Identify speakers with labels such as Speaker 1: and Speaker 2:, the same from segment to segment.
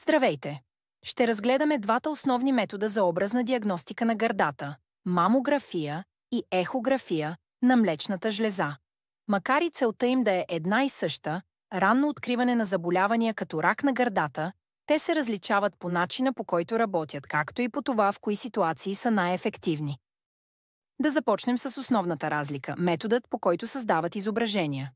Speaker 1: Здравейте! Ще разгледаме двата основни метода за образна диагностика на гърдата – мамография и ехография на млечната жлеза. Макар и целта им да е една и съща – ранно откриване на заболявания като рак на гърдата, те се различават по начина, по който работят, както и по това в кои ситуации са най-ефективни. Да започнем с основната разлика – методът, по който създават изображения.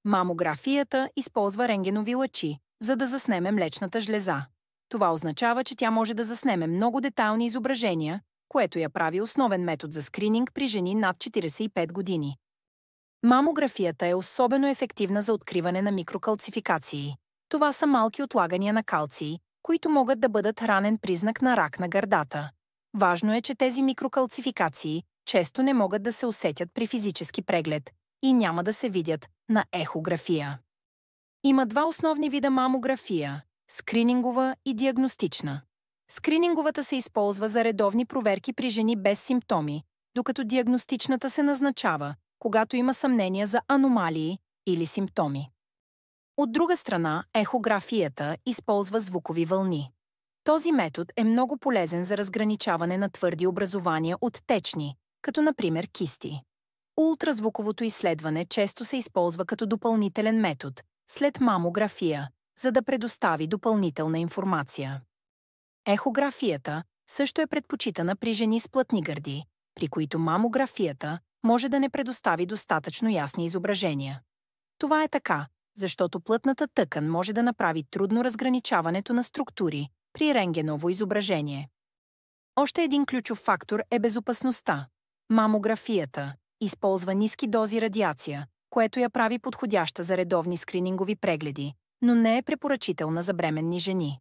Speaker 1: Мамографията използва рентгенови лъчи, за да заснеме млечната жлеза. Това означава, че тя може да заснеме много детайлни изображения, което я прави основен метод за скрининг при жени над 45 години. Мамографията е особено ефективна за откриване на микрокалцификации. Това са малки отлагания на калций, които могат да бъдат ранен признак на рак на гърдата. Важно е, че тези микрокалцификации често не могат да се усетят при физически преглед и няма да се видят на ехография. Има два основни вида мамография – скринингова и диагностична. Скрининговата се използва за редовни проверки при жени без симптоми, докато диагностичната се назначава, когато има съмнения за аномалии или симптоми. От друга страна, ехографията използва звукови вълни. Този метод е много полезен за разграничаване на твърди образования от течни, като например кисти. Ултразвуковото изследване често се използва като допълнителен метод, след мамография, за да предостави допълнителна информация. Ехографията също е предпочитана при жени с плътни гърди, при които мамографията може да не предостави достатъчно ясни изображения. Това е така, защото плътната тъкан може да направи трудно разграничаването на структури при рентгеново изображение. Още един ключов фактор е безопасността. Мамографията използва ниски дози радиация, което я прави подходяща за редовни скринингови прегледи, но не е препоръчителна за бременни жени.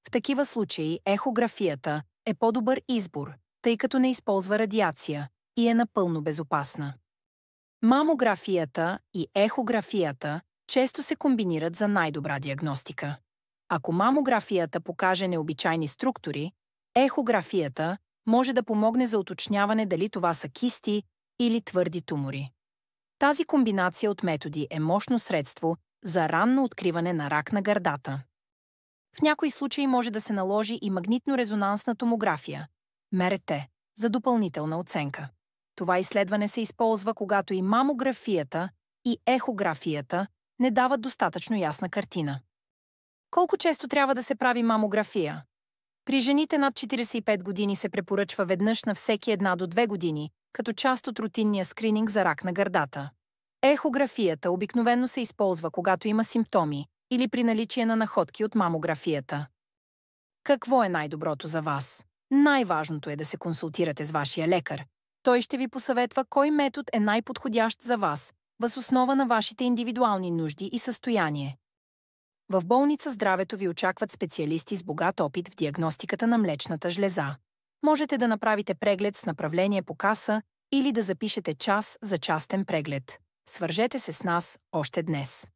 Speaker 1: В такива случаи ехографията е по-добър избор, тъй като не използва радиация и е напълно безопасна. Мамографията и ехографията често се комбинират за най-добра диагностика. Ако мамографията покаже необичайни структури, ехографията може да помогне за уточняване дали това са кисти или твърди тумори. Тази комбинация от методи е мощно средство за ранно откриване на рак на гърдата. В някои случаи може да се наложи и магнитно-резонансна томография – МРТ, за допълнителна оценка. Това изследване се използва, когато и мамографията, и ехографията не дават достатъчно ясна картина. Колко често трябва да се прави мамография? При жените над 45 години се препоръчва веднъж на всеки 1 до 2 години, като част от рутинния скрининг за рак на гърдата. Ехографията обикновено се използва, когато има симптоми или при наличие на находки от мамографията. Какво е най-доброто за вас? Най-важното е да се консултирате с вашия лекар. Той ще ви посъветва кой метод е най-подходящ за вас, въз основа на вашите индивидуални нужди и състояние. В болница здравето ви очакват специалисти с богат опит в диагностиката на млечната жлеза. Можете да направите преглед с направление по каса или да запишете час за частен преглед. Свържете се с нас още днес.